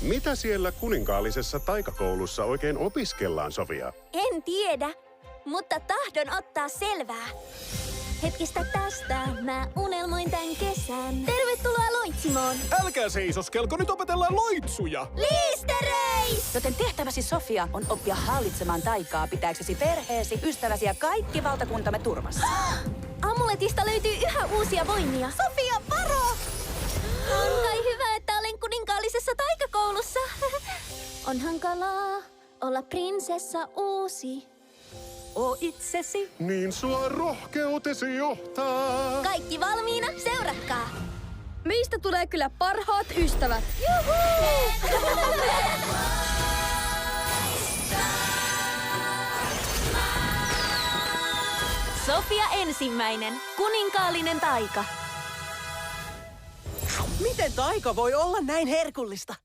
Mitä siellä kuninkaallisessa taikakoulussa oikein opiskellaan, Sofia? En tiedä, mutta tahdon ottaa selvää. Hetkistä tästä mä unelmoin tän kesän. Tervetuloa Loitsimoon! Älkää seisoskelko, nyt opetellaan loitsuja! Liistereis! Joten tehtäväsi, Sofia, on oppia hallitsemaan taikaa pitääksesi perheesi, ystäväsi ja kaikki valtakuntamme turvassa. Amuletista löytyy yhä uusia voimia. Sofia, varo! On kai hyvä, että olen kuninkaallisessa taikakoulussa. On hankalaa olla prinsessa uusi. Oo itsesi. Niin sua rohkeutesi johtaa. Kaikki valmiina, seuratkaa! Meistä tulee kyllä parhaat ystävät. Sofia ensimmäinen, kuninkaallinen taika. Miten taika voi olla näin herkullista?